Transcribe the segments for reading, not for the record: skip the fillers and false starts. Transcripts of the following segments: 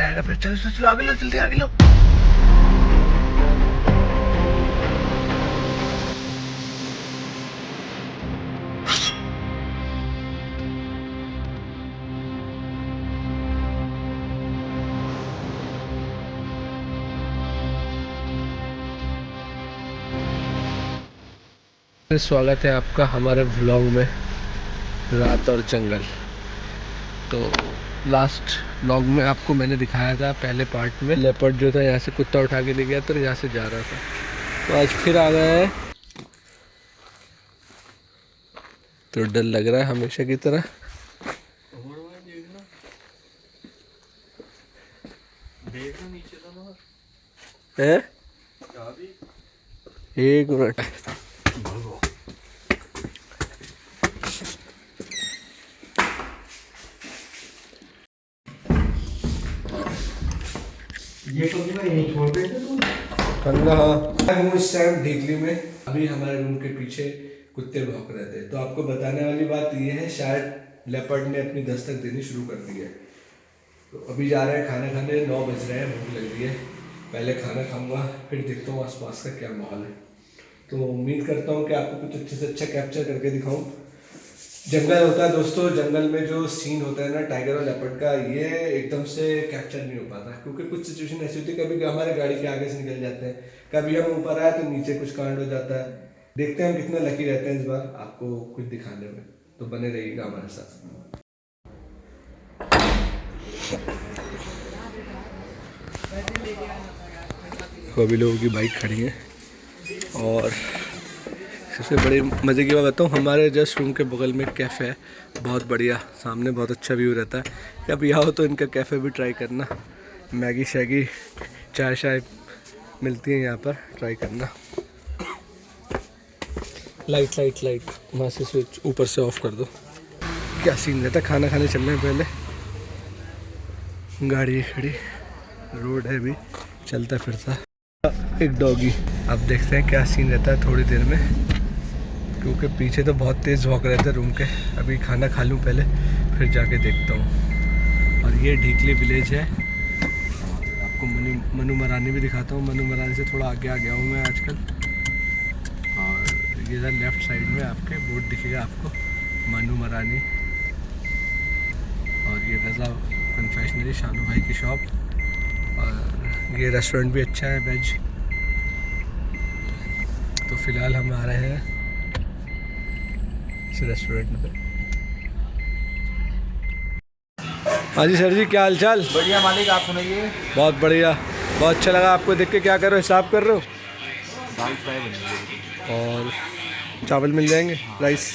आएगा फिर। चलो चलो चलो, आगे लो, जल्दी आगे लो। स्वागत है आपका हमारे व्लॉग में, रात और जंगल। तो लास्ट व्लॉग में आपको मैंने दिखाया था पहले पार्ट में, लेपर्ड जो था यहाँ से कुत्ता उठा के ले गया तो यहाँ से जा रहा था। तो आज फिर आ गया है, तो डर लग रहा है हमेशा की तरह। है एक मिनट, ये तो यहीं छोड़ रहे थे तुम। हाँ, हूँ इस टाइम ढीगली में। अभी हमारे रूम के पीछे कुत्ते भौंक रहे थे। तो आपको बताने वाली बात ये है, शायद लेपर्ड ने अपनी दस्तक देनी शुरू कर दी है। तो अभी जा रहे हैं खाना खाने, 9 बज रहे हैं, भूख लग रही है। पहले खाना खाऊंगा, फिर देखता हूँ आसपास का क्या माहौल है। तो उम्मीद करता हूँ कि आपको कुछ अच्छे से अच्छा कैप्चर करके दिखाऊँ। जंगल होता है दोस्तों, जंगल में जो सीन होता है ना टाइगर और लेपर्ड का, ये एकदम से कैप्चर नहीं हो पाता, क्योंकि कुछ सिचुएशन ऐसी होती है, कभी हमारे गाड़ी के आगे से निकल जाते हैं, कभी हम ऊपर आए तो नीचे कुछ कांड हो जाता है। देखते हैं हम कितना लकी रहते हैं इस बार आपको कुछ दिखाने में। तो बने रहिएगा हमारे साथ। अभी लोगों की बाइक खड़ी है, और सबसे बड़ी मज़े की बात बताऊँ, हमारे जस्ट रूम के बगल में कैफ़े है, बहुत बढ़िया, सामने बहुत अच्छा व्यू रहता है। कभी आओ तो इनका कैफ़े भी ट्राई करना। मैगी शैगी, चाय शाय मिलती है यहाँ पर, ट्राई करना। लाइट वहाँ से स्विच ऊपर से ऑफ कर दो। क्या सीन रहता है, खाना खाने चलने पहले। गाड़ी खड़ी, रोड है भी, चलता फिरता एक डॉगी। अब देखते हैं क्या सीन रहता है थोड़ी देर में, क्योंकि पीछे तो बहुत तेज़ वॉक रहे थे रूम के। अभी खाना खा लूँ पहले, फिर जाके देखता हूँ। और ये ढीकली विलेज है। आपको मनु मरानी भी दिखाता हूँ। मनु मरानी से थोड़ा आगे आ गया हूँ मैं आजकल। और ये इधर लेफ़्ट साइड में आपके बोर्ड दिखेगा आपको, मनु मरानी। और ये रज़ा कन्फेक्शनरी, शानू भाई की शॉप। और ये रेस्टोरेंट भी अच्छा है, वेज। तो फ़िलहाल हम आ रहे हैं इस रेस्टोरेंट पे। हाँ जी सर जी, क्या हाल चाल? बढ़िया मालिक, आप सुनाइए। बहुत बढ़िया, बहुत अच्छा लगा आपको देख के। क्या कर रहे हो, हिसाब कर रहे हो? दाल फ्राई बनेगी और चावल मिल जाएंगे, राइस,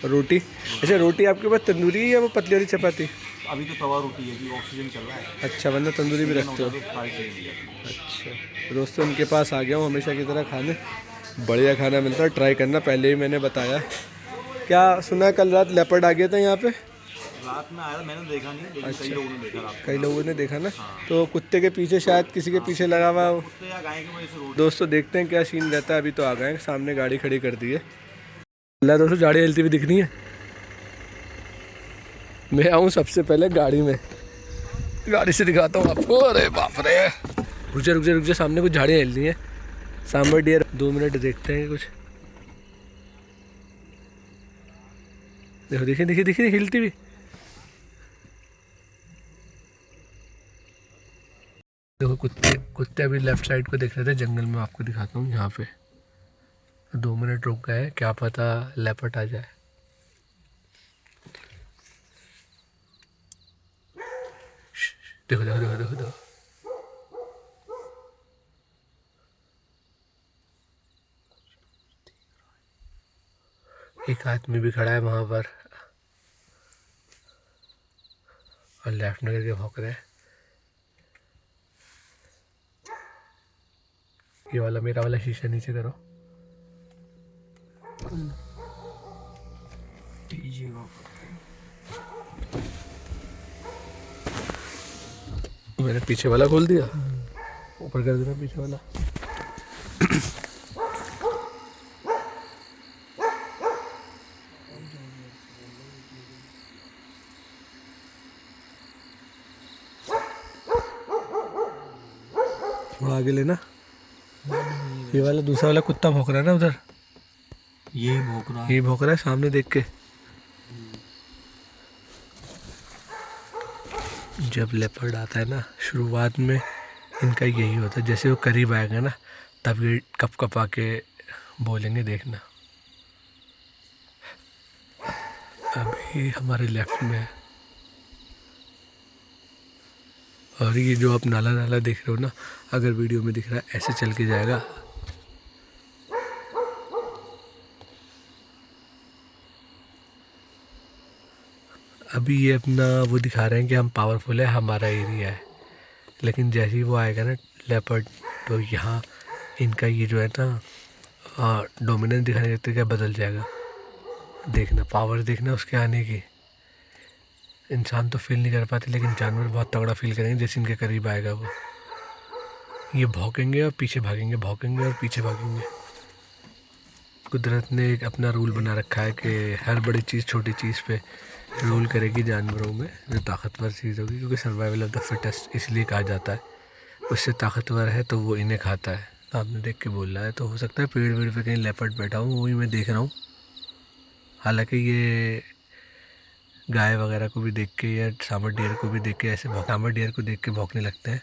रोटी। अच्छा, रोटी आपके पास तंदूरी है या वो पतली वाली चपाती? अभी तो तवा रोटी है कि ऑक्सीजन चल रहा है। अच्छा, वरना तंदूरी भी रखते हो? फ्राई चाहिए। अच्छा, दोस्तों उनके पास आ गया हूँ हमेशा की तरह खाने। बढ़िया खाना मिलता है, ट्राई करना, पहले ही मैंने बताया। क्या सुना है, कल रात लेपर्ड आ गया था यहाँ पे? रात में आया था, मैंने देखा नहीं, लेकिन अच्छा, कई लोगों ने देखा रात कई लोगों ने देखा ना। तो कुत्ते के पीछे शायद किसी के पीछे लगा हुआ हो। को। या गाय की वजह से रोड। दोस्तों देखते हैं क्या सीन रहता है। अभी तो आ गए, सामने गाड़ी खड़ी कर दी है। अल्लाह दोस्तों, गाड़ी हिलती हुई दिखनी है। मैं आऊँ सबसे पहले गाड़ी में, गाड़ी से दिखाता हूँ आपको। अरे बाप रे, रुक जा, सामने कुछ झाड़ियाँ हिल रही है। सांबर डियर, 2 मिनट देखते हैं कुछ। देखो, देखिए हिलती हुई। देखो कुत्ते अभी लेफ्ट साइड को देख रहे थे जंगल में। आपको दिखाता हूँ यहाँ पे। 2 मिनट रुक गए, क्या पता लेपर्ड आ जाए। देखो। एक आदमी भी खड़ा है वहां पर, और लेफ्ट में करके भौंक रहा है। ये वाला, मेरा वाला शीशा नीचे करो। मैंने पीछे वाला खोल दिया, ऊपर कर देना पीछे वाला। वहाँ आगे लेना। ये वाला दूसरा वाला कुत्ता भौंक रहा है ना उधर, ये भौंक रहा है। ये भौंक रहा है सामने देख के। जब लेपर्ड आता है ना शुरुआत में इनका यही होता है, जैसे वो करीब आएगा ना तब ये कप कप आके बोलेंगे, देखना। अभी हमारे लेफ्ट में है, और ये जो आप नाला नाला देख रहे हो ना, अगर वीडियो में दिख रहा है ऐसे चल के जाएगा। अभी ये अपना वो दिखा रहे हैं कि हम पावरफुल है, हमारा एरिया है, लेकिन जैसे ही वो आएगा ना लेपर्ड, तो यहाँ इनका ये जो है ना डोमिनेंस दिखाने के तरीका बदल जाएगा। देखना पावर, देखना उसके आने की। इंसान तो फील नहीं कर पाते, लेकिन जानवर बहुत तगड़ा फील करेंगे जैसे इनके करीब आएगा वो। ये भौंकेंगे और पीछे भागेंगे, भौंकेंगे और पीछे भागेंगे। कुदरत ने एक अपना रूल बना रखा है कि हर बड़ी चीज़ छोटी चीज़ पे रूल करेगी जानवरों में, जो ताकतवर चीज़ होगी, क्योंकि सर्वाइवल ऑफ द फिटेस्ट इसलिए कहा जाता है। उससे ताकतवर है तो वो इन्हें खाता है। आपने देख के बोल रहा है, तो हो सकता है पेड़ वेड़ पे कहीं लेपर्ड बैठा हूँ, वही मैं देख रहा हूँ। हालांकि ये गाय वगैरह को भी देख के या सांबर डियर को भी देख के ऐसे सांबर डियर को देख के भौंकने लगते हैं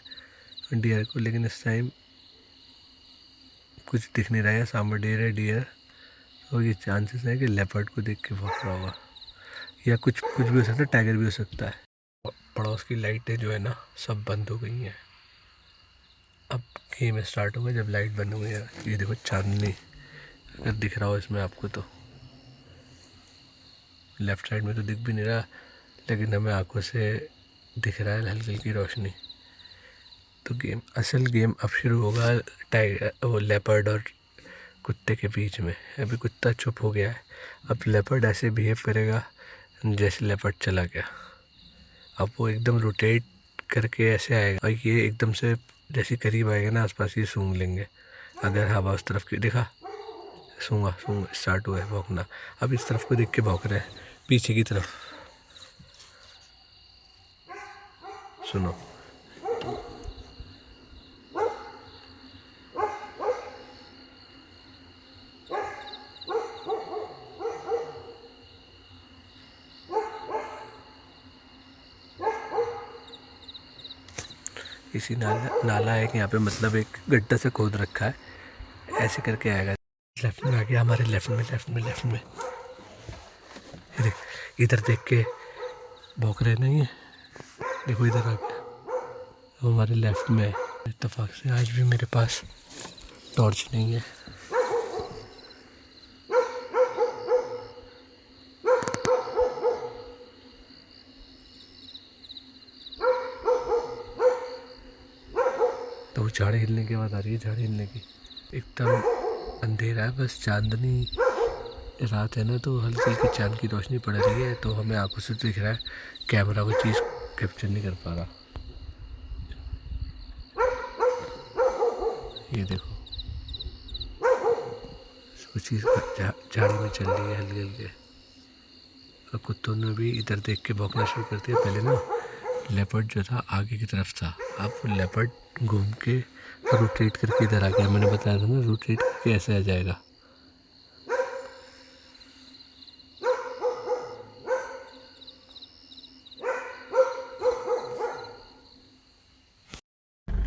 डियर को, लेकिन इस टाइम कुछ दिख नहीं रहा है। सांबर डियर है डियर, तो ये चांसेस है कि लेपर्ड को देख के भौंक रहा होगा, या कुछ भी हो सकता है, टाइगर भी हो सकता है। पड़ोस की लाइटें जो है ना सब बंद हो गई हैं। अब गेम स्टार्ट होगा जब लाइट बंद हो गई है। ये देखो चांदनी अगर दिख रहा हो इसमें आपको, तो लेफ़्ट साइड में तो दिख भी नहीं रहा, लेकिन हमें आंखों से दिख रहा है हल्की हल्की रोशनी। तो असल गेम अब शुरू होगा टाइगर वो लेपर्ड और कुत्ते के बीच में। अभी कुत्ता चुप हो गया है, अब लेपर्ड ऐसे बिहेव करेगा जैसे लेपर्ड चला गया। अब वो एकदम रोटेट करके ऐसे आएगा, और ये एकदम से जैसे करीब आएगा ना आसपास, ये सूंघ लेंगे। अगर हवा उस तरफ की देखा, सूंघा स्टार्ट हुआ है भौंकना। अब इस तरफ को देख के भौंक रहे हैं, पीछे की तरफ। सुनो, इसी नाला है कि यहाँ पे मतलब एक गड्ढा से खोद रखा है, ऐसे करके आएगा। लेफ्ट में आ गया, हमारे लेफ्ट में इधर देख के भौंक रहे नहीं है। देखो इधर आ गया, वो हमारे लेफ्ट में। इत्तेफाक से आज भी मेरे पास टॉर्च नहीं है। तो वो झाड़ी हिलने के बाद आ रही है, झाड़ी हिलने की। एकदम अंधेरा है, बस चांदनी रात है ना, तो हल्की हल्की चांद की रोशनी पड़ रही है, तो हमें आंखों से दिख रहा है। कैमरा वो चीज़ कैप्चर नहीं कर पा रहा। ये देखो कुछ चीज़ झाड़ी में चल रही है हल्के हल्के, और कुत्तों ने भी इधर देख के भौंकना शुरू कर दिया। पहले ना लेपर्ड जो था आगे की तरफ था, अब लेपर्ड घूम के रोटेट करके इधर आ गया। मैंने बताया था ना रोटेट करके ऐसे आ जाएगा।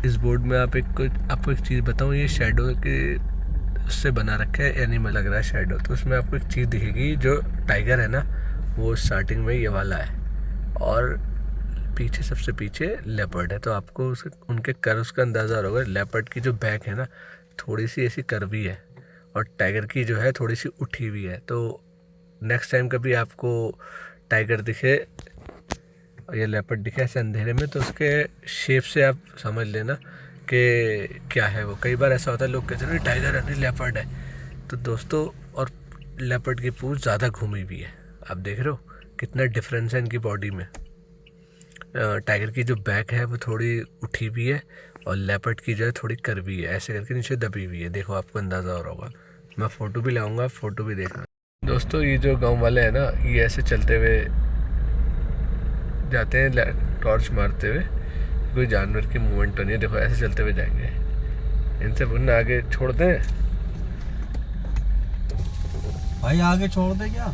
इस बोर्ड में आपको एक चीज़ बताऊँ, ये शेडो के उससे बना रखा है, एनिमल लग रहा है शेडो। तो उसमें आपको एक चीज़ दिखेगी, जो टाइगर है ना वो स्टार्टिंग में ये वाला है, और पीछे सबसे पीछे लेपर्ड है। तो आपको उनके कर्व्स का अंदाज़ा होगा। लेपर्ड की जो बैक है ना थोड़ी सी ऐसी कर्वी है, और टाइगर की जो है थोड़ी सी उठी हुई है। तो नेक्स्ट टाइम कभी आपको टाइगर दिखे या लेपर्ड दिखे ऐसे अंधेरे में, तो उसके शेप से आप समझ लेना कि क्या है वो। कई बार ऐसा होता है, लोग कहते हैं टाइगर है नहीं लेपर्ड है। तो दोस्तों, और लेपर्ड की पूंछ ज़्यादा घूमी हुई है, आप देख रहे हो कितना डिफरेंस है इनकी बॉडी में। टाइगर की जो बैक है वो थोड़ी उठी हुई है, और लेपर्ड की जो है थोड़ी कर्वी है, ऐसे करके नीचे दबी हुई है। देखो आपको अंदाज़ा हो रहा होगा। मैं फ़ोटो भी लाऊंगा, फ़ोटो भी देखना। दोस्तों, ये जो गांव वाले हैं ना, ये ऐसे चलते हुए जाते हैं टॉर्च मारते हुए। कोई जानवर की मूवमेंट तो नहीं है, देखो ऐसे चलते हुए जाएंगे। इनसे पूछना आगे छोड़ते हैं। भाई आगे छोड़ दे क्या?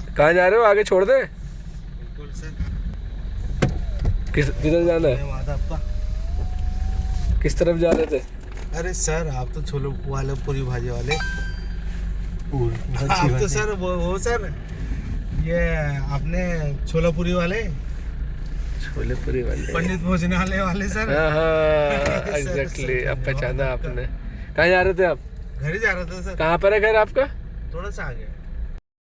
कहाँ जा रहे हो? आगे छोड़ दें? बिल्कुल सर। किधर जाना है? धन्यवाद आपका। किस तरफ जा रहे थे? अरे सर आप तो छोले वाले पूरी भाजी वाले। आप तो सर वो सर ये आपने छोला पूरी वाले, छोले पूरी वाले, पंडित भोजनालय वाले सर। हाँ एग्जैक्टली, अब पहचाना आपने। कहाँ जा रहे थे आप? घर ही जा रहा था सर। कहाँ पर है घर आपका? थोड़ा सा आगे।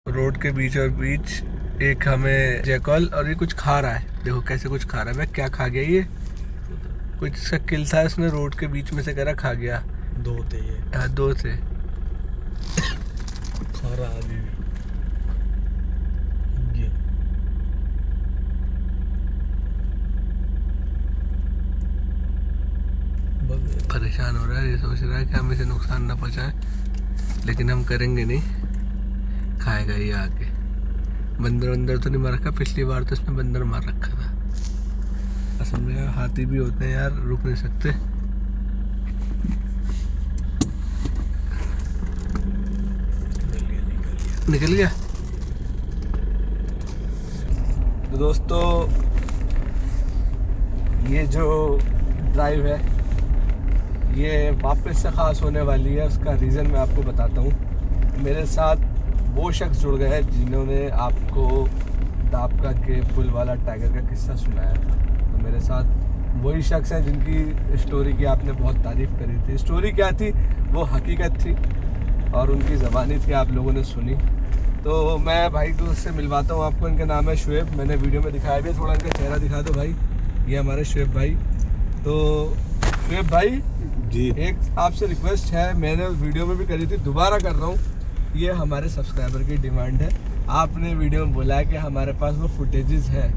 रोड के बीच और बीच एक हमें जैकॉल, और ये कुछ खा रहा है। देखो कैसे कुछ खा रहा है। मैं क्या खा गया ये? कुछ इसका किल था, इसने रोड के बीच में से करा खा गया। दो थे ये। हाँ 2 थे। खा रहा अभी भी। परेशान हो रहा है, ये सोच रहा है कि हम इसे नुकसान ना पहुंचाएं, लेकिन हम करेंगे नहीं। खाएगा ये आके। बंदर वंदर तो नहीं मार रखा, पिछली बार तो इसने बंदर मार रखा था। असल में यार हाथी भी होते हैं यार, रुक नहीं सकते। निकल गया। तो दोस्तों ये जो ड्राइव है ये वापस से ख़ास होने वाली है। उसका रीज़न मैं आपको बताता हूँ। मेरे साथ वो शख्स जुड़ गए हैं जिन्होंने आपको दापका के पुल वाला टाइगर का किस्सा सुनाया था। तो मेरे साथ वही शख्स हैं जिनकी स्टोरी की आपने बहुत तारीफ़ करी थी। स्टोरी क्या थी? वो हकीकत थी और उनकी ज़बानी थी, आप लोगों ने सुनी। तो मैं भाई को उससे मिलवाता हूँ आपको। इनका नाम है शुएब। मैंने वीडियो में दिखाया भी, थोड़ा इनका चेहरा दिखा दो भाई। ये हमारे शुएब भाई। तो शुएब भाई जी, एक आपसे रिक्वेस्ट है, मैंने वीडियो में भी करी थी, दोबारा कर रहा हूँ। ये हमारे सब्सक्राइबर की डिमांड है। आपने वीडियो में बोला है कि हमारे पास वो फुटेजेस है,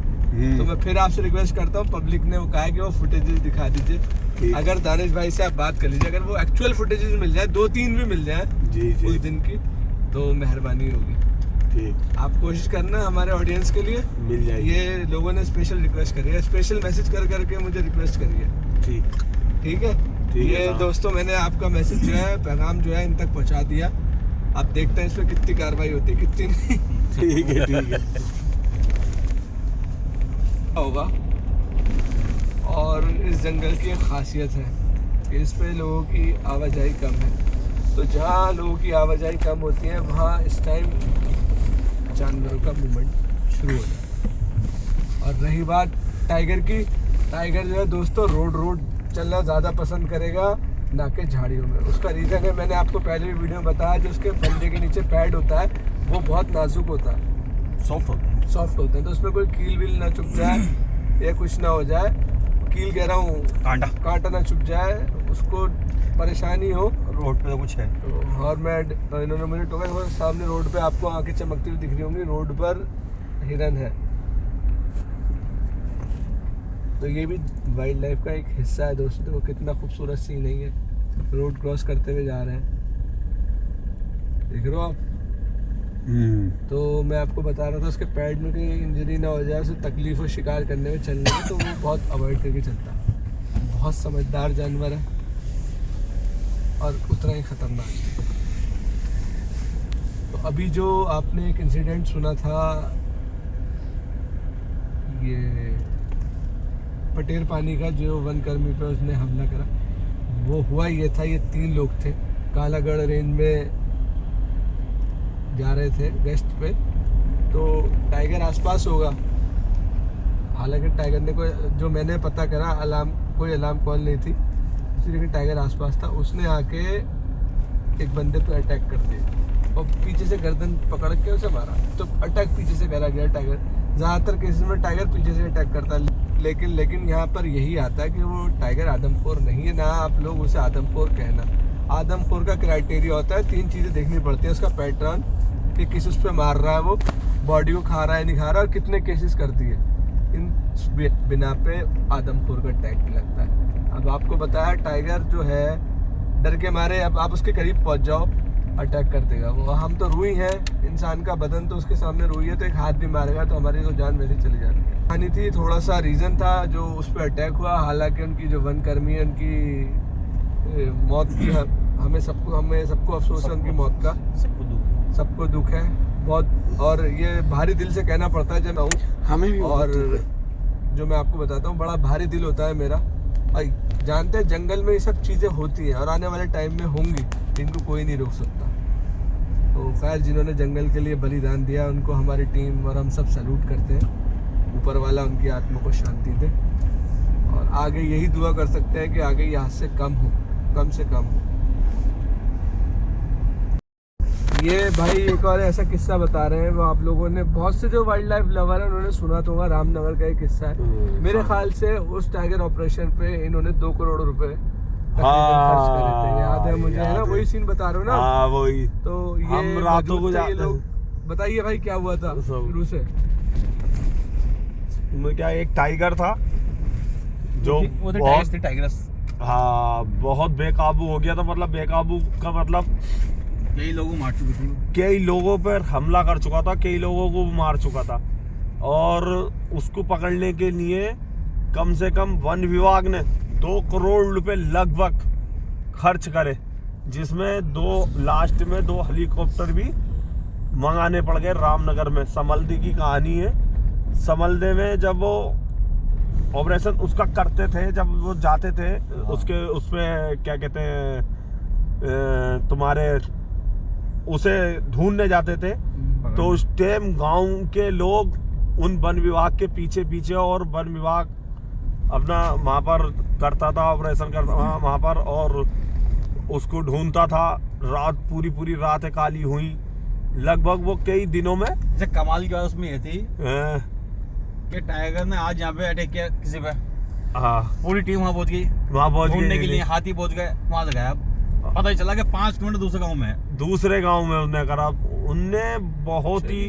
तो मैं फिर आपसे रिक्वेस्ट करता हूँ। पब्लिक ने वो कहा है कि वो फुटेजेस दिखा दीजिए। अगर दानिश भाई से आप बात कर लीजिए, अगर वो एक्चुअल फुटेजेस मिल जाए, 2-3 भी मिल जाए जी जी उस दिन की, तो मेहरबानी होगी। ठीक, आप कोशिश करना हमारे ऑडियंस के लिए। मिल जाएगी। ये लोगों ने स्पेशल रिक्वेस्ट करी है, स्पेशल मैसेज कर करके मुझे रिक्वेस्ट करी है। ठीक ठीक है। ठीक ये है दोस्तों मैंने आपका मैसेज जो है, पैगाम जो है इन तक पहुंचा दिया। आप देखते हैं इस पर कितनी कार्रवाई होती है, कितनी नहीं ठीक है ठीक है। होगा। और इस जंगल की एक खासियत है कि इस पे लोगों की आवाजाही कम है। तो जहाँ लोगों की आवाजाही कम होती है वहाँ इस टाइम जानवरों का मूवमेंट शुरू हो जाता है। और रही बात टाइगर की, टाइगर जो है दोस्तों रोड चलना ज़्यादा पसंद करेगा ना कि झाड़ियों में। उसका रीज़न है, मैंने आपको पहले भी वीडियो में बताया, जो उसके फंदे के नीचे पैड होता है वो बहुत नाजुक होता है, सॉफ्ट होता है। तो उसमें कोई कील वील ना चुभ जाए या कुछ ना हो जाए, कील कह रहा हूँ, कांटा ना चुभ जाए, उसको परेशानी हो। रोड पे तो कुछ है। तो और मैं इन्होंने मुझे टोका, वो सामने रोड पे आपको आंखें चमकती हुई दिख रही होंगी, रोड पर हिरन है। तो ये भी वाइल्ड लाइफ का एक हिस्सा है दोस्तों। कितना खूबसूरत सीन है ये, रोड क्रॉस करते हुए जा रहे हैं, देख रहे हो आप। तो मैं आपको बता रहा था उसके पैड में कहीं इंजरी ना हो जाए, उसे तकलीफ हो शिकार करने में, चलने में, तो वो बहुत अवॉइड करके चलता है। बहुत समझदार जानवर है और उतना ही खतरनाक है। तो अभी जो आपने एक इंसिडेंट सुना था, ये पटेर पानी का, जो वनकर्मी पे उसने हमला करा, वो हुआ ये था। ये 3 लोग थे, कालागढ़ रेंज में जा रहे थे गश्त पे। तो टाइगर आसपास होगा, हालांकि टाइगर ने कोई, जो मैंने पता करा, कोई अलार्म कॉल नहीं थी, लेकिन टाइगर आसपास था। उसने आके एक बंदे पे अटैक कर दिया और पीछे से गर्दन पकड़ के उसे मारा। तो अटैक पीछे से करा गया। टाइगर ज़्यादातर केसेस में टाइगर पीछे से अटैक करता है, लेकिन यहाँ पर यही आता है कि वो टाइगर आदमखोर नहीं है ना, आप लोग उसे आदमखोर कहना। आदमखोर का क्राइटेरिया होता है, 3 चीज़ें देखनी पड़ती है। उसका पैटर्न, कि किस उस पर मार रहा है, वो बॉडी को खा रहा है नहीं खा रहा, और कितने केसेस करती है। इन बिना पे आदमखोर का टैग भी लगता है। अब आपको बताया, टाइगर जो है डर के मारे, अब आप उसके करीब पहुंच जाओ अटैक कर देगा वो। हम तो रूही हैं, इंसान का बदन तो उसके सामने रूही है, तो एक हाथ भी मारेगा तो हमारी तो जान वैसे चली जाती है। कहानी थी, थोड़ा सा रीज़न था जो उस पर अटैक हुआ। हालांकि उनकी जो वनकर्मी है, उनकी मौत की हमें सबको अफसोस है उनकी मौत का। सबको दुख है बहुत, और ये भारी दिल से कहना पड़ता है जब मैं हूँ हमें भी और जो मैं आपको बताता हूँ बड़ा भारी दिल होता है मेरा। भाई जानते हैं जंगल में ये सब चीज़ें होती हैं और आने वाले टाइम में होंगी, इनको कोई नहीं रोक सकता। तो खैर जिन्होंने जंगल के लिए बलिदान दिया उनको हमारी टीम और हम सब सैल्यूट करते हैं। ऊपर वाला उनकी आत्मा को शांति दे और आगे यही दुआ कर सकते हैं कि आगे यहाँ से कम से कम हो। ये भाई एक और ऐसा किस्सा बता रहे हैं, वो आप लोगों ने बहुत से जो वाइल्ड लाइफ लवर है उन्होंने सुना तो होगा। रामनगर का एक किस्सा है, मेरे ख्याल से उस टाइगर ऑपरेशन पे इन्होंने 2 करोड़ रुपए खर्च करे थे, याद है मुझे, है ना? वही सीन बता रहे हो ना? हाँ वही। तो ये हम रातों को ये लोग बताइए भाई क्या हुआ था शुरू से। क्या एक टाइगर था जो टाइगर्स, हाँ बहुत बेकाबू हो गया था। मतलब बेकाबू का मतलब कई लोगों मार चुके थे, कई लोगों पर हमला कर चुका था, कई लोगों को मार चुका था। और उसको पकड़ने के लिए कम से कम वन विभाग ने 2 करोड़ रुपए लगभग खर्च करे, जिसमें लास्ट में 2 हेलीकॉप्टर भी मंगाने पड़ गए रामनगर में। समल्दे की कहानी है। समल्दे में जब वो ऑपरेशन उसका करते थे, जब वो जाते थे उसमें क्या कहते हैं तुम्हारे उसे ढूंढने जाते थे, तो उस टाइम गांव के लोग उन वन विभाग के पीछे और वन विभाग अपना वहाँ पर करता था, ऑपरेशन करता वहाँ पर, और उसको ढूंढता था। रात पूरी रात काली हुई लगभग वो कई दिनों में। कमाल की बात उसमें ये थी कि टाइगर ने आज यहाँ पे अटैक किया किसी पे, हाँ पूरी टीम वहाँ पहुँच गई, ढूंढने के लिए हाथी पहुँच गए, वहाँ से गायब। पता ही चला कि 5 किलोमीटर दूसरे गांव में है, दूसरे गांव में उसने करा। उनने बहुत ही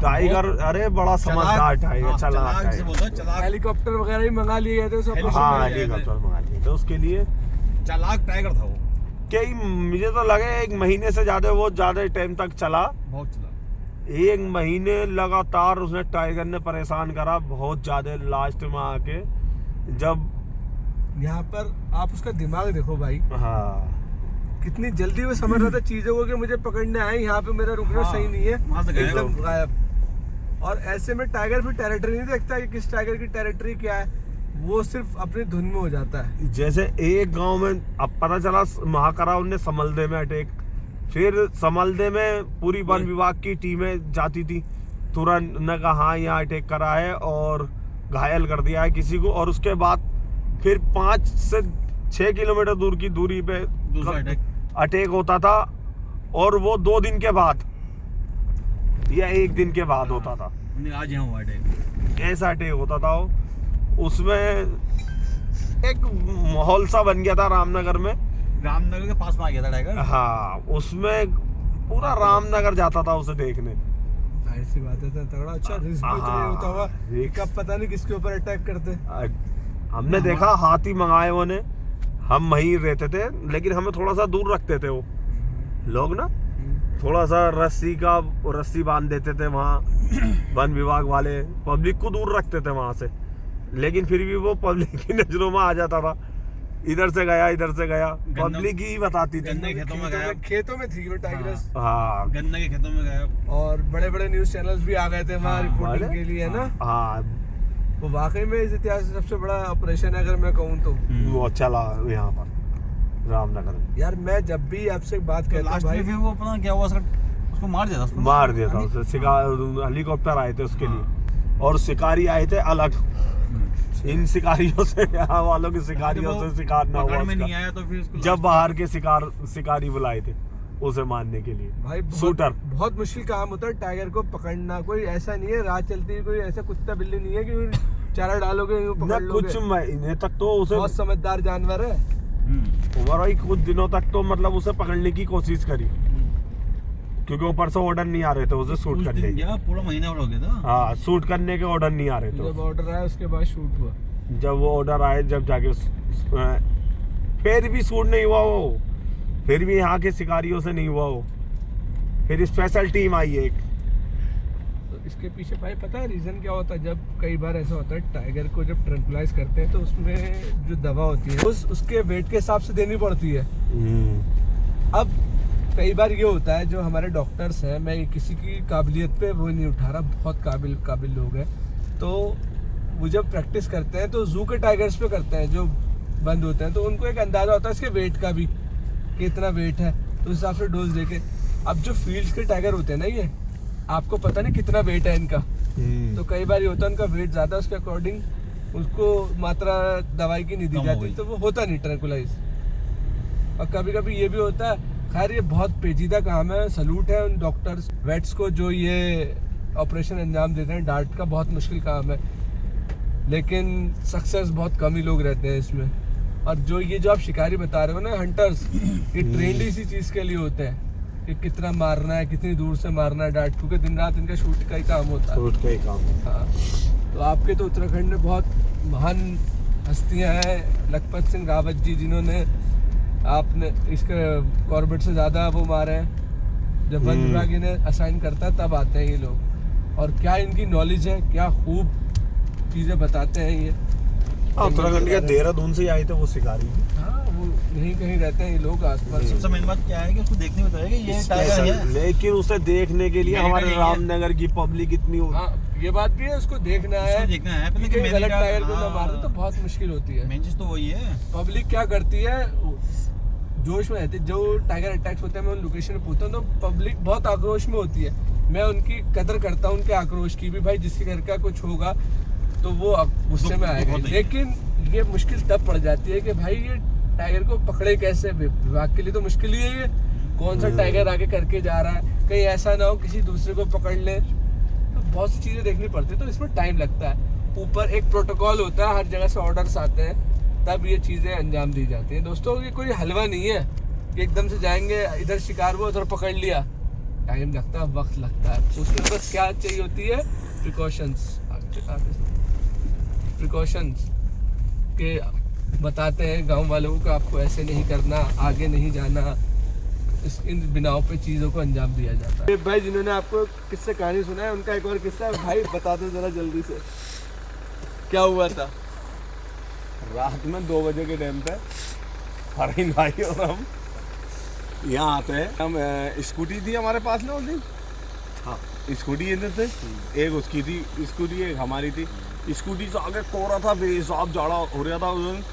टाइगर, अरे बड़ा समझदार टाइगर, चलाक हेलीकॉप्टर वगैरह भी मंगा लिए गए थे सब। हाँ हेलीकॉप्टर मंगा लिए थे उसके लिए। चालाक टाइगर था वो। कई मुझे तो लगे 1 महीने से ज्यादा टाइम तक चला, बहुत चला। 1 महीने लगातार उसने टाइगर ने परेशान करा बहुत ज्यादा। लास्ट में आके जब यहाँ पर आप उसका दिमाग देखो भाई, हाँ कितनी जल्दी वो समझ रहा था चीजों को कि मुझे पकड़ने आए, यहाँ पे मेरा रुकना सही नहीं है, एकदम गायब। और ऐसे में टाइगर फिर टेरिटरी नहीं देखता कि किस टाइगर की टेरिटरी क्या है, वो सिर्फ अपनी धुन में हो जाता है। जैसे एक गांव में अब पता चला महाकरा उनने समल्दे में अटैक, फिर समल्दे में पूरी वन विभाग की टीमें जाती थी, तुरंत ने कहा हाँ यहाँ अटैक करा है और घायल कर दिया है किसी को। और उसके बाद फिर 5 से 6 किलोमीटर दूर की दूरी पे अटैक होता था, और वो 2 दिन के बाद या 1 दिन के बाद होता था। आज यहाँ हुआ अटैक, ऐसा अटैक होता था। उसमें एक माहौल सा बन गया था रामनगर में, रामनगर के पास में आ गया था टाइगर। हाँ उसमें पूरा रामनगर जाता था उसे देखने। जाहिर सी बात है, तगड़ा अच्छा रिस्क भी तो होता होगा, कब पता नहीं किसके ऊपर अटैक करते। हमने देखा हाथी मंगाए उन्होंने, हम वहीं रहते थे, लेकिन हमें थोड़ा सा दूर रखते थे वो लोग ना, थोड़ा सा रस्सी बांध देते थे वहाँ वन विभाग वाले, पब्लिक को दूर रखते थे वहाँ से, लेकिन फिर भी वो पब्लिक की नजरों में आ जाता था। इधर से गया पब्लिक ही बताती थी। खेतों में थी वो टाइगर्स, हाँ गन्ने के खेतों में गया, और बड़े बड़े न्यूज चैनल्स भी आ गए थे वहाँ रिपोर्टिंग के लिए, है ना? हाँ वो वाकई में इस इतिहास से सबसे बड़ा ऑपरेशन है अगर मैं कहूँ तो। वो चला यहाँ पर रामनगर में। यार मैं जब भी आपसे बात करता हूँ भाई, फिर वो अपना क्या हुआ, उसको मार दिया था उसे। हेलीकॉप्टर आए थे उसके लिए, और शिकारी आए थे अलग। इन शिकारियों से, यहाँ वालों के शिकारियों से शिकार ना हुआ नहीं आया, तो फिर जब बाहर के शिकारी बुलाए थे उसे मारने के लिए। भाई बहुत मुश्किल काम होता है टाइगर को पकड़ना। कोई ऐसा नहीं है रात चलती है, कोई ऐसा कुत्ता बिल्ली नहीं है कि चारा डालोगे पकड़ लोगे। कुछ महीने तक तो उसे, बहुत समझदार जानवर है। भाई कुछ दिनों तक तो मतलब उसे पकड़ने की कोशिश करी, क्योंकि ऊपर से ऑर्डर नहीं आ रहे थे उसे शूट करने के। पूरा महीना हो गया था। हाँ शूट करने के ऑर्डर नहीं आ रहे थे। जब ऑर्डर आया उसके बाद शूट हुआ। जब वो ऑर्डर आए, जब जाके फिर भी शूट नहीं हुआ वो, फिर भी यहाँ के शिकारियों से नहीं हुआ वो। फिर स्पेशल टीम आई एक, इसके पीछे भाई पता है रीज़न क्या होता है? जब कई बार ऐसा होता है टाइगर को जब ट्रैंक्विलाइज करते हैं तो उसमें जो दवा होती है उसके वेट के हिसाब से देनी पड़ती है। अब कई बार ये होता है जो हमारे डॉक्टर्स हैं, मैं किसी की काबिलियत पे वो नहीं उठा रहा, बहुत काबिल लोग हैं, तो वो जब प्रैक्टिस करते हैं तो जू के टाइगर्स पे करते हैं जो बंद होते हैं, तो उनको एक अंदाज़ा होता है इसके वेट का भी कि इतना वेट है, तो उस हिसाब से डोज देके। अब जो फील्ड्स के टाइगर होते हैं ना, ये आपको पता नहीं कितना वेट है इनका, तो कई बार ये होता है उनका वेट ज़्यादा, उसके अकॉर्डिंग उसको मात्रा दवाई की नहीं दी जाती, तो वो होता नहीं ट्रैंक्विलाइज। और कभी कभी ये भी होता है, खैर ये बहुत पेचीदा काम है, सलूट है उन डॉक्टर्स वेट्स को जो ये ऑपरेशन अंजाम देते हैं। डार्ट का बहुत मुश्किल काम है, लेकिन सक्सेस बहुत कम ही लोग रहते हैं इसमें। और जो आप शिकारी बता रहे हो ना, हंटर्स, ये ट्रेंड इसी चीज़ के लिए होते हैं कि कितना मारना है, कितनी दूर से मारना है डार्ट, क्योंकि दिन रात इनका शूट का ही काम होता है। शूट का ही काम। हाँ, तो आपके तो उत्तराखंड में बहुत महान हस्तियां हैं, लखपत सिंह रावत जी, जिन्होंने आपने इसके कॉर्बेट से ज़्यादा वो मारे हैं। जब वन विभाग इन्हें असाइन करता है तब आते हैं ये लोग, और क्या इनकी नॉलेज है, क्या खूब चीज़ें बताते हैं ये। उत्तराखंड के देहरादून से आए थे वो शिकारी। हाँ, वो यहीं कहीं रहते हैं ये लोग आसपास। सबसे मेन बात क्या है कि उसको देखने में तो है कि ये टाइगर है, लेकिन उसे देखने के लिए हमारे रामनगर की पब्लिक इतनी हाँ, ये बात भी है, उसको देखना है, देखना है, कि लेकिन गलत टाइगर को ना मार दे तो बहुत मुश्किल होती है। मेन चीज तो वही है। पब्लिक क्या करती है, जोश में रहती है। जो टाइगर अटैक्स होते हैं मैं उन लोकेशन पे पूछता हूँ तो पब्लिक बहुत आक्रोश में होती है। मैं उनकी कदर करता हूँ, उनके आक्रोश की भी, भाई जिसके घर का कुछ होगा तो वो गुस्से में आएगा। लेकिन ये मुश्किल तब पड़ जाती है कि भाई ये टाइगर को पकड़े कैसे, विभाग के लिए तो मुश्किल ही है। ये कौन सा टाइगर आगे करके जा रहा है, कहीं ऐसा ना हो किसी दूसरे को पकड़ ले, तो बहुत सी चीज़ें देखनी पड़ती है, तो इसमें टाइम लगता है। ऊपर एक प्रोटोकॉल होता है, हर जगह से ऑर्डर्स आते हैं, तब ये चीज़ें अंजाम दी जाती हैं। दोस्तों, ये कोई हलवा नहीं है कि एकदम से जाएंगे इधर शिकार हुआ उधर पकड़ लिया। टाइम लगता है, वक्त लगता है, उसमें बस क्या चाहिए होती है, प्रिकॉशंस। प्रिकॉशंस के बताते हैं गांव वालों को कि आपको ऐसे नहीं करना, आगे नहीं जाना, इन बिनाओं पे चीज़ों को अंजाम दिया जाता है। भाई जिन्होंने आपको किस्से कहानी सुना है, उनका एक और किस्सा भाई बता दो जरा जल्दी से, क्या हुआ था? रात में 2 बजे के टाइम पे फरहीन भाई और हम यहाँ आते हैं। हम स्कूटी थी हमारे पास ना उस दिन, हाँ स्कूटी इधर थे, एक उसकी थी स्कूटी, एक हमारी थी। स्कूटी से आगे कोहरा था, बेहिसाब जाड़ा हो रहा था उस दिन,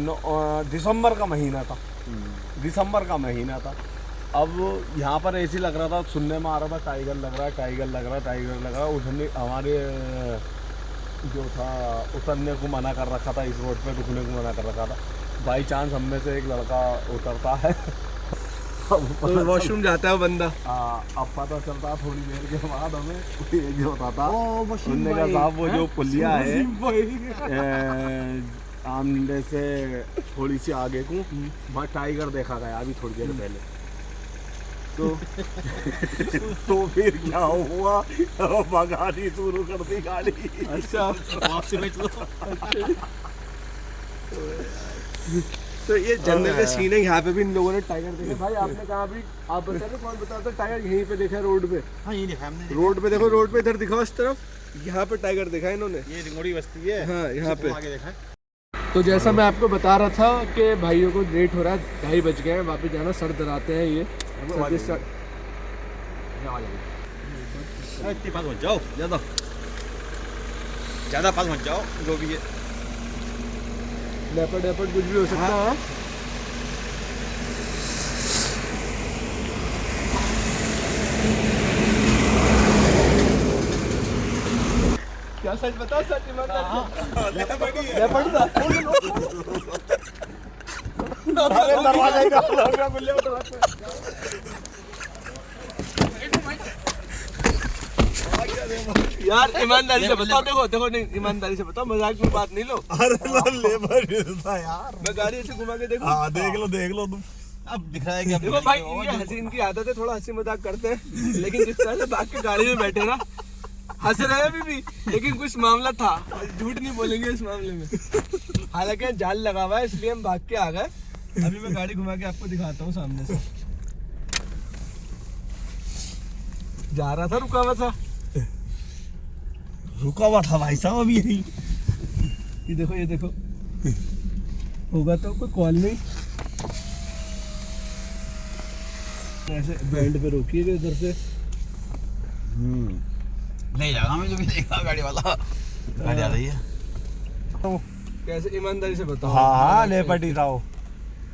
और दिसंबर का महीना था, दिसंबर का महीना था। अब यहाँ पर ऐसे लग रहा था, सुनने में आ रहा था टाइगर लग रहा है, टाइगर लग रहा है, टाइगर लग रहा है। उधर हमारे जो था उतरने को मना कर रखा था, इस रोड पे रुकने को मना कर रखा था। बाई चांस हम में से एक लड़का उतरता है, तो वॉशरूम जाता है वो बंदा। अब पता चलता है थोड़ी देर के बाद हमें ये जो होता था, उनने कहा साहब वो जो पुलिया है आमने से थोड़ी सी आगे को वहाँ टाइगर देखा गया अभी थोड़ी देर पहले। तो फिर क्या हुआ, भगानी शुरू कर दी गाड़ी। अच्छा, वापसी में चलो। तो ये जनरल का सीन है। यहाँ पे भी इन लोगों ने टाइगर देखा। भाई आपने कहा अभी, आप बता रहे कौन बता रहा था? टाइगर यहीं पे देखा है रोड पे। हाँ, ये देखा हमने। रोड पे देखो, रोड पे इधर दिखाओ इस तरफ, यहाँ पे टाइगर देखा है इन्होंने। ये रिंगोड़ी बस्ती है। हाँ, यहाँ पे आगे देखा है। तो जैसा मैं आपको बता रहा था कि भाइयों को लेट हो रहा है, 2:30 बज गए हैं, वापस जाना, सर डराते हैं ये। इतने पास मत जाओ, ज़्यादा पास मत जाओ, जो भी है लेपर्ड कुछ भी हो सकता है। क्या सच बताओ, सच लेपर्ड था। दरवाजे का यार ईमानदारी से बताओ, देखो नहीं, ईमानदारी से बताओ, मजाक में बात नहीं लो। अरे लेबर था यार, मैं गाड़ी ऐसे घुमा के देखो। हाँ देख लो तुम। अब दिख रहा है कि देखो भाई, ये हंसी इनकी आदत है, थोड़ा हंसी मजाक करते हैं, लेकिन जिस तरह से भाग के गाड़ी में बैठे ना, हंस रहे हैं अभी भी, लेकिन कुछ मामला था, झूठ नहीं बोलेंगे इस मामले में। हालांकि जाल लगा हुआ है इसलिए हम भाग के आ गए। अभी मैं गाड़ी घुमा के आपको दिखाता हूँ सामने से। जा रहा था रुका हुआ था। रुका हुआ था भाई साहब अभी यही। ये देखो होगा तो कोई कॉल नहीं। ऐसे बैंड पे रोकिएगा इधर से। ले जाएगा मुझे भी, देखा गाड़ी वाला गाड़ी आ रही है। तो कैसे ईमानदारी से बताओ। हाँ लेपट ही था वो।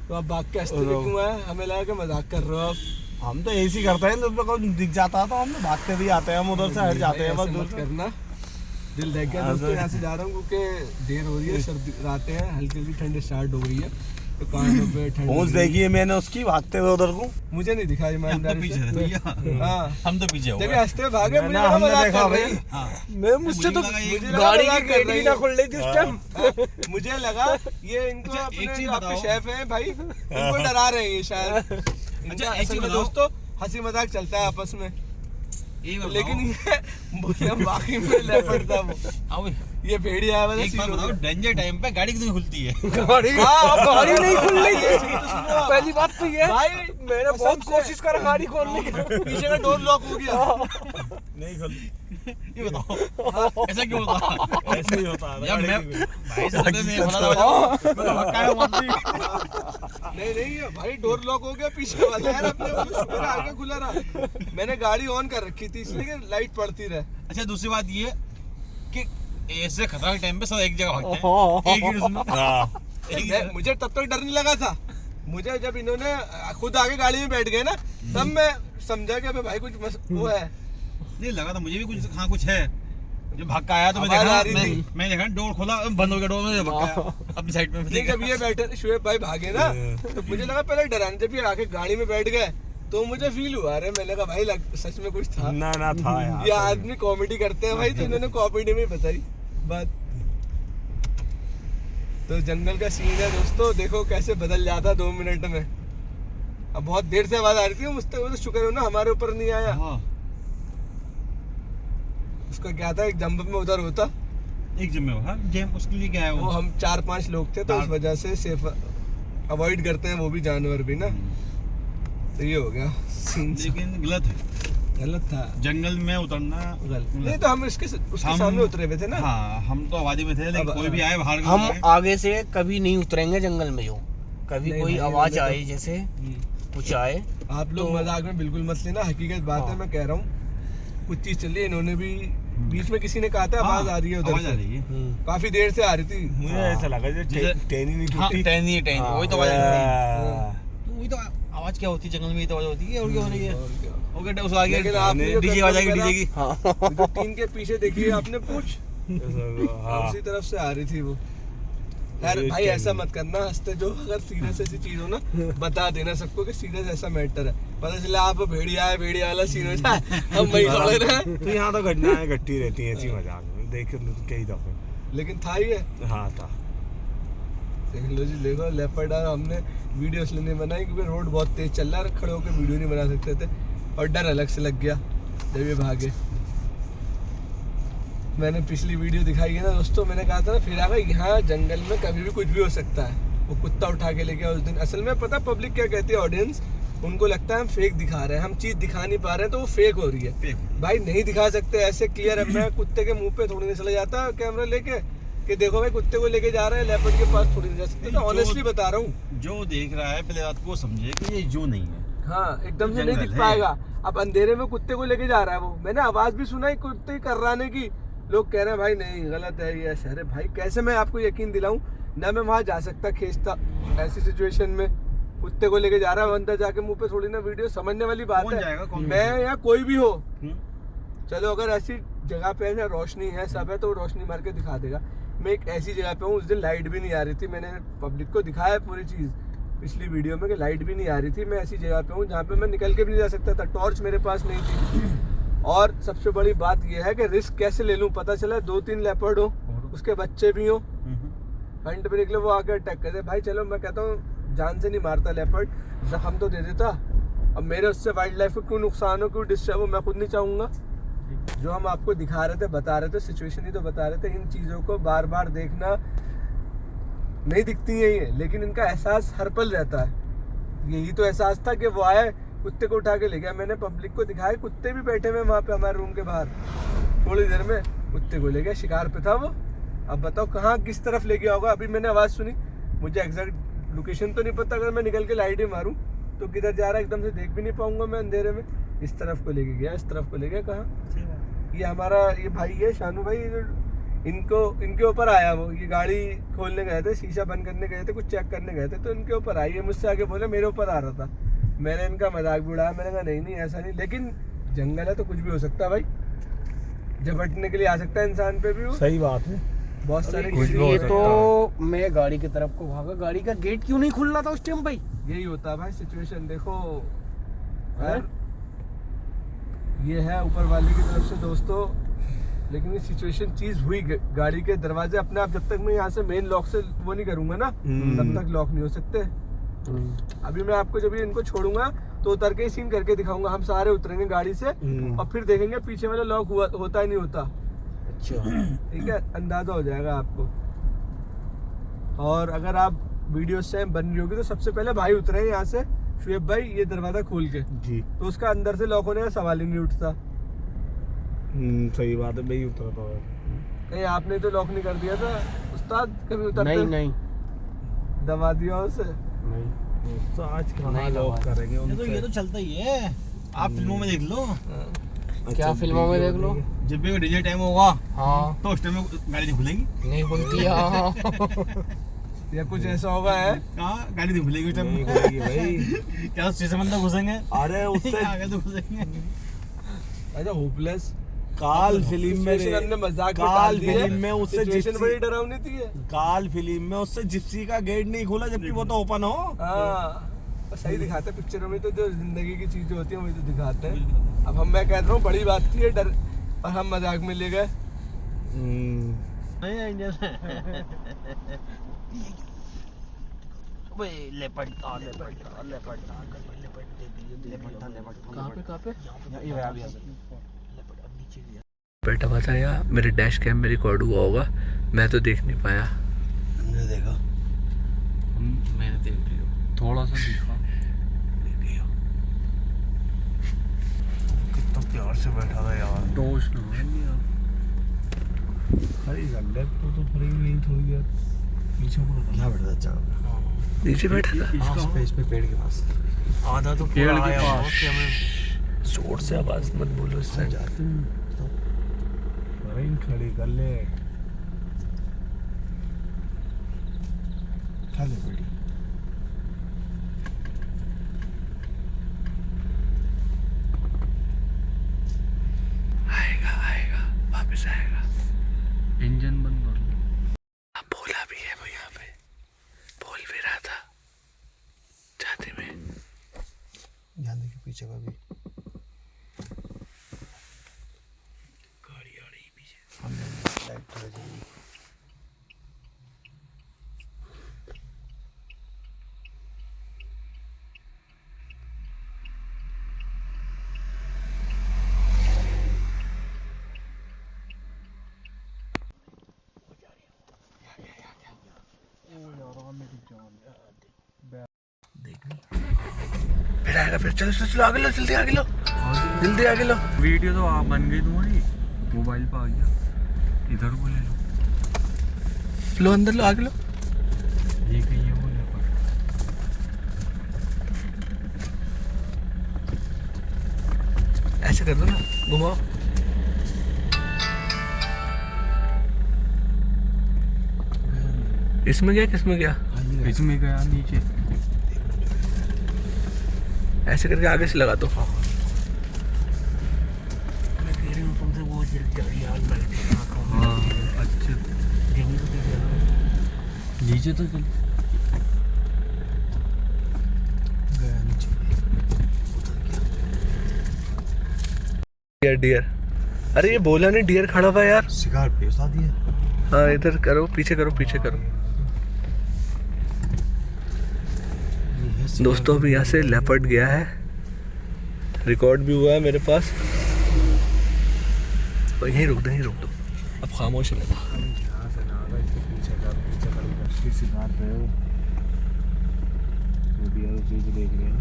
तो आप भाग के हंसते हुए क्यों आए? हमें लगा कि मजाक कर रहे हो आप। हम तो ऐसे ही करते हैं, जब तक दिख जाता है तो हम भागते भी आते हैं, हम उधर से हट जाते हैं बस ऐसे दूर मत से। करना, दिल लग गया। दोस्तों यहाँ से जा रहा हूँ क्योंकि देर हो रही है, सर्दी रातें हैं, हल्की हल्की ठंड स्टार्ट हो गई है तो कानों पे ठंड। पहुंच देखिए मैंने उसकी भागते हुए उधर को। मुझे नहीं दिखा हम तो ईमानदारी पीछे से। थे भैया, हाँ हम तो पीछे हो जब गए। ये हंसते हुए भागे मुझे ना, लगा हमने मजाक देखा कर रहे भाई। हैं। हाँ। मैं मुझसे तो मुझे लगा ये मुझे लगा गाड़ी मजाक की कर गेट रही भी ना है। खुल रही थी उस टाइम। मुझे लगा ये इनको अच्छा, अपने एक चीज जो आपके बताओ। शेफ हैं भाई इनको डरा रहे हैं ये शायद। अच्छा, एक असल चीज में बताओ। दोस्तों हंसी मजाक चलता है आपस में, एक बात लेकिन बताओ। ये बाकी में लेपर्ड था वो, अब ये भेड़िया वाला एक सीन बात हो बताओ, गया। डेंजर टाइम पे गाड़ी कितनी खुलती है? गाड़ी गाड़ी नहीं खुल रही ये थी। चीज़ तो सुनो। पहली बात तो ये भाई मैंने बहुत कसम से। कोशिश करा गाड़ी खोलने की। पीछे का डोर लॉक हो गया। नहीं खुली। ये बताओ ऐसा क्यों होता? ऐसे ही होता है यार गाड़ी मैं की। भाई साहब ने फला था, मैं तो भटका है वहां से। नहीं ये भाई डोर लॉक हो गया पीछे वाला यार, अपने को शुक्र है आगे खुला रहा। मैंने गाड़ी ऑन कर रखी थी इसलिए कि लाइट पड़ती रहे। अच्छा दूसरी बात ये कि ऐसे खतरा के टाइम पे सब एक जगह भागते हैं, एक ही उसमें। हाँ। एक ही जगह। मुझे तब तक डर नहीं लगा था, मुझे जब इन्होंने खुद आगे गाड़ी में बैठ गए ना तब मैं समझा कि अबे भाई कुछ वो है। नहीं लगा था मुझे भी कुछ, हाँ कुछ है। जब भाग के आया तो मैं आवाज आ देखा, रही थी। मैं देखा डोर खोला बंद हो गया, डोर में भागा अपनी साइड पे। नहीं जब ये बैठे शुएब भाई भागे ना तो मुझे लगा पहले डराने, जब ये आके गाड़ी में बैठ गए तो मुझे फील हुआ, अरे मैंने कहा भाई सच में कुछ था। ना था यार। ये आदमी कॉमेडी करते हैं भाई, तो इन्होंने कॉमेडी में बताई बात। तो जंगल का सीन है दोस्तों, देखो कैसे बदल जाता 2 मिनट में। अब बहुत देर से आवाज आ रही थी, मुझसे तो शुक्र है ना हमारे ऊपर नहीं आया। हाँ उसका क्या था, एक जंप में उधर होता, एक जिम्मेवार जेम उसके लिए क्या है वो वो? हम 4-5 लोग थे तो उस वजह से सेफ अवॉइड करते हैं वो भी जानवर भी ना। तो ये हो गया सीन। लेकिन गलत है, गलत था, जंगल में उतरना गलत नहीं तो हम उसके हम- सामने उतरे हुए थे ना। हाँ हम तो आबादी में थे, लेकिन अब- कोई भी आए बाहर का हम आए। आगे से कभी नहीं उतरेंगे जंगल में। जो कभी नहीं कोई भाई, आवाज उन्होंने आए, तो- जैसे कुछ आए, आप लोग मजाक में बिल्कुल मत लेना, हकीकत बात है। हाँ। मैं कह रहा हूँ कुछ चीज चली है, इन्होंने भी बीच में किसी ने कहा था आवाज आ रही है उधर आवाज आ से, रही है। काफी देर से आ रही थी। मुझे ऐसा लगा जैसे- टेनी नहीं हाँ टूटी। टहनी वही तो आवाज आ रही है। हाँ। तो वही तो आवाज क्या होती है जंगल में, ये तो आवाज होती है और क्या हो रही है? और क्या। ओके उस आगे लेकिन आपने जो डीजे आवाज आएगी, कंट्रोल डीजे की। हाँ जो टीन के पीछे देखिए आपने पूछ हाँ। उसी तरफ से आ रही थी वो। यार ये भाई क्या ऐसा है? मत करना हंसते, जो अगर सीरियस ऐसी चीज हो ना बता देना सबको कि सीरियस ऐसा मैटर है, पता चला आप भेड़िया है, भेड़िया वाला सीन हो जाए हम वही खड़े रहे। तो यहाँ तो घटनाएं घटती रहती हैं ऐसी मजाक में, देख कई दफे। लेकिन था ही है। हाँ था। देख लो जी, देखो लेपर्ड। और हमने वीडियो इसलिए नहीं बनाई क्योंकि रोड बहुत तेज चल रहा है, खड़े होकर वीडियो नहीं बना सकते थे और डर अलग से लग गया जब ये भागे। मैंने पिछली वीडियो दिखाई है ना दोस्तों, मैंने कहा था ना फिर आगे यहाँ जंगल में कभी भी कुछ भी हो सकता है। वो कुत्ता उठा के ले गया उस दिन। असल में पता पब्लिक क्या कहती है, ऑडियंस, उनको लगता है हम फेक दिखा रहे हैं, हम चीज दिखा नहीं पा रहे हैं तो वो फेक हो रही है। फेक। भाई नहीं दिखा सकते, ऐसे क्लियर है। मैं कुत्ते के मुंह पे थोड़ी नहीं चला जाता कैमरा लेके कि देखो भाई कुत्ते को लेके जा रहे हैं, लेपर्ड के पास थोड़ी नहीं जा सकते। तो ऑनेस्टली बता रहा हूँ, जो देख रहा है पहले बात को समझे कि ये जो नहीं है। हाँ एकदम से नहीं जंगल दिख है। पाएगा। अब अंधेरे में कुत्ते को लेके जा रहा है वो, मैंने आवाज भी सुना ही कुत्ते की कर्राने की। लोग कह रहे हैं भाई नहीं गलत है ये ऐसा। अरे भाई कैसे मैं आपको यकीन दिलाऊं, ना मैं वहां जा सकता खींचता ऐसी सिचुएशन में। कुत्ते को लेके जा रहा है अंदर जाके मुंह पे थोड़ी ना वीडियो, समझने वाली बात कौन है। जाएगा, कौन मैं या कोई भी हो, हम्म? चलो अगर ऐसी जगह पे है ना रोशनी है सब है तो रोशनी मार के दिखा देगा। मैं एक ऐसी जगह पे हूँ, उस दिन लाइट भी नहीं आ रही थी, मैंने पब्लिक को दिखाया है पूरी चीज़ पिछली वीडियो में कि लाइट भी नहीं आ रही थी। मैं ऐसी जगह पे हूँ जहाँ पे मैं निकल के भी नहीं जा सकता था, टॉर्च मेरे पास नहीं थी। और सबसे बड़ी बात यह है कि रिस्क कैसे ले लूँ, पता चला 2-3 लेपर्ड हो, उसके बच्चे भी हो, हंट पे निकले वो आके अटैक कर दे। भाई चलो मैं कहता हूँ जान से नहीं मारता लेपर्ड, जख्म तो दे देता। अब मेरे उससे वाइल्ड लाइफ को क्यों नुकसान हो, क्यों डिस्टर्ब हो, मैं खुद नहीं चाहूँगा। जो हम आपको दिखा रहे थे, बता रहे थे, सिचुएशन ही तो बता रहे थे। इन चीज़ों को बार बार देखना नहीं दिखती है ये, लेकिन इनका एहसास हर पल रहता है। यही तो एहसास था कि वो आए, कुत्ते को उठा के ले गया। मैंने पब्लिक को दिखाया, कुत्ते भी बैठे हुए वहाँ पे हमारे रूम के बाहर। थोड़ी देर में कुत्ते को ले गया, शिकार पे था वो। अब बताओ कहाँ किस तरफ ले गया होगा। अभी मैंने आवाज़ सुनी, मुझे एग्जैक्ट लोकेशन तो नहीं पता, अगर मैं निकल के लाइट ही मारूँ तो किधर जा रहा है एकदम से देख भी नहीं पाऊंगा मैं अंधेरे में। इस तरफ को लेके गया, इस तरफ को ले गया। कहाँ? ये हमारा ये भाई है शानू भाई, इनके ऊपर आया वो। ये गाड़ी खोलने गए थे, शीशा बंद करने गए थे, कुछ चेक करने गए थे, तो इनके ऊपर आई है। मुझसे आगे बोले मेरे ऊपर आ रहा था। मैंने इनका मजाक भी उड़ाया, मैंने कहा नहीं ऐसा नहीं, लेकिन जंगल है तो कुछ भी हो सकता है भाई, झपटने के लिए आ सकता है इंसान पे भी वो। सही बात है, बहुत सारे ये तो मैं गाड़ी की तरफ को भागा, गाड़ी का गेट क्यों नहीं खुल रहा था उस टाइम भाई? यही होता है भाई सिचुएशन। देखो यार, ये है ऊपर वाले की तरफ से दोस्तों, लेकिन ये सिचुएशन चीज हुई। गाड़ी के दरवाजे अपने आप, जब तक मैं यहाँ से मेन लॉक से वो नहीं करूंगा ना, तब तक लॉक नहीं हो सकते। अभी मैं आपको जब इनको छोड़ूंगा तो उतर के ही सीन करके दिखाऊंगा। हम सारे उतरेंगे गाड़ी से और फिर देखेंगे पीछे वाला लॉक होता ही नहीं होता। अच्छा ठीक है, अंदाजा हो जाएगा आपको। और अगर आप वीडियो से बन रही होगी तो सबसे पहले भाई उतरे यहाँ से, शुएब भाई, ये दरवाजा खोल के जी, तो उसका अंदर से लॉक होने का सवाल ही नहीं उठता। सही बात है, मैं ही उतरा था। कहीं आपने तो लॉक नहीं कर दिया था उस्ताद? कभी उतरते नहीं दबा दिया उसे? तो आज कहाँ नहीं लॉक लगा। करेंगे ये उनसे? तो चलता ही है, आप फिल्मों में देख लो। क्या फिल्मों में देख लो? जब भी डीजे टाइम होगा हाँ तो उस टाइम में गाड़ी नहीं खुलेगी। नहीं खुलती है। या कुछ ऐसा होगा है। कहाँ गाड़ी नहीं खुलेगी उस टाइम नहीं में? खुलेगी भाई। क्या स्टेशन अंदर घुसेंगे? अरे उससे आगे तो घुसेंगे। अच्छा होपलेस काल फिल्म में सिचुएशन हमने मजाक में काल डाल दी है। फिल्म में उससे सिचुएशन जिप्सी- बड़ी डरावनी थी ये। काल फिल्म में उससे जिप्सी का गेट नहीं खुला, जबकि वो तो ओपन हो। हाँ सही दिखाते हैं पिक्चरों में, तो जो जिंदगी की चीजें होती हैं वही तो दिखाते हैं। अब मैं कह रहा हूँ बड़ी बात थी ये, डर, और हम मजाक में ले गए। कहाँ पे? बैठा हुआ था या मेरे डैश कैम में रिकॉर्ड हुआ होगा, मैं तो देख नहीं पाया। हमने देखा, मैंने देख लिया, थोड़ा सा दिखा। कितना प्यार से बैठा था यार। दोष ना खड़ी कर ले तो खड़ी नहीं, थोड़ी देर पीछे मुड़ क्या बैठा था? नीचे बैठा था इस पे पेड़ के पास। आधा तो पेड़ पूरा के आया पास। हुआ कि हमें जोर से आवाज मत बोलो इस साइड। रिंग खड़ी कर ले। चले बेटी। आएगा वापस आएगा। इंजन बंद कर लो। अब बोला भी है वो, यहाँ पे बोल भी रहा था जाते में। ध्यान देखिए पीछे का भी। गाड़ी आ रही पीछे। लाइट थोड़ी जल्दी। फिर आएगा, फिर चलो चलो चलो आगे लो, जल्दी आगे लो, जल्दी आगे लो। वीडियो तो आप बन गई तुम्हारी, मोबाइल पे आ गया। इधर को ले लो, लो अंदर लो, आगे लो। ये कहीं है वो लेपर। ऐसे कर दो ना, घुमाओ। इसमें क्या, किसमें क्या? इसमें गया नीचे। ऐसे करके आगे से लगा दो। मैं कह रही हूँ तुमसे वो जल्दी यार बैठ। हाँ अच्छा, नीचे तो चल गया नीचे। डियर डियर, अरे ये बोला नहीं डियर खड़ा हुआ यार। शिकार पे उसा दिया। हाँ इधर करो, पीछे करो, पीछे करो। दोस्तों अभी यहाँ से लेपर्ड गया है, रिकॉर्ड भी हुआ है मेरे पास। और यहीं रुक दो, यहीं रुक दो, अब खामोश रहना। यहाँ से ना आगा, इसके पीछे कर असली शिकार पे हो। वो डियर चीज देख रहे हैं।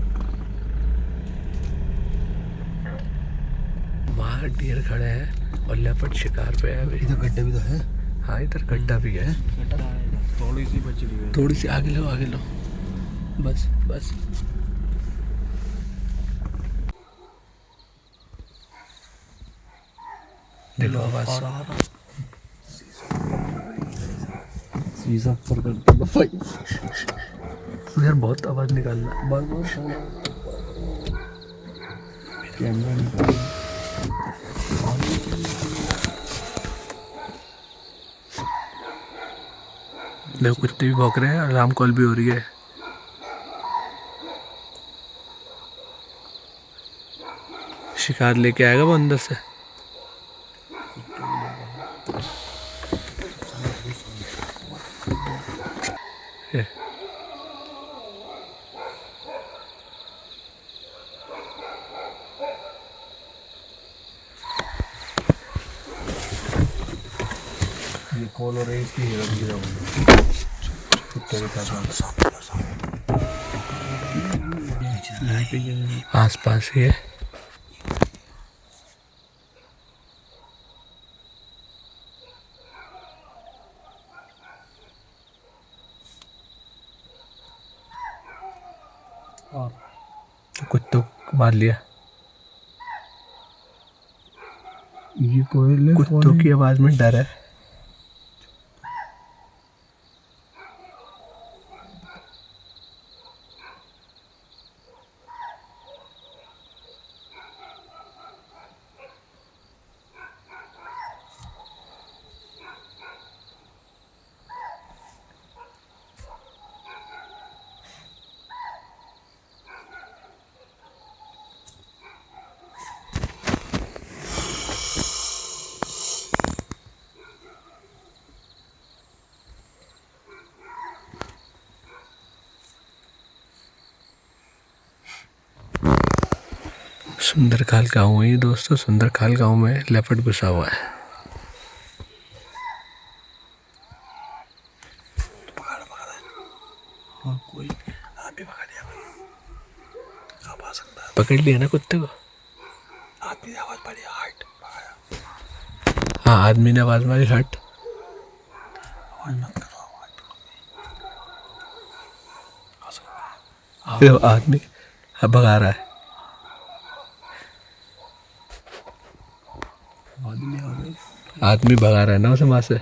वहाँ डियर खड़े हैं और लेपर्ड शिकार पे है अभी। इधर गड्ढे भी तो है। हाँ इधर गड्ढा भी है। थोड़ी सी बची हुई है। थोड़ी सी आगे लो, आगे लो, बस बस। देखो आवाज शीशा पर करके भाई यार, बहुत आवाज निकाल रहा है। बस कैमरा निकाल। देखो कुत्ते भी भौंक रहे हैं, अलार्म कॉल भी हो रही है। शिकार लेके आएगा वो अंदर से। ये। ये कॉल हो रही है इसकी हिरन की रहा कुत्ते के साथ आस पास ही है। कुत्तों को मार लिया। ये कोयल कुत्तों की आवाज में डर है। सुंदरखाल गाँव है ये दोस्तों। सुंदरखाल गाँव में लेपर्ड घुसा हुआ है। पकड़ लिया ना कुत्ते को। आदमी ने आवाज मारी हट। हाँ आदमी ने आवाज मारी हट। ये आदमी भगा रहा है। आदमी भगा रहा है ना उसे वहां से।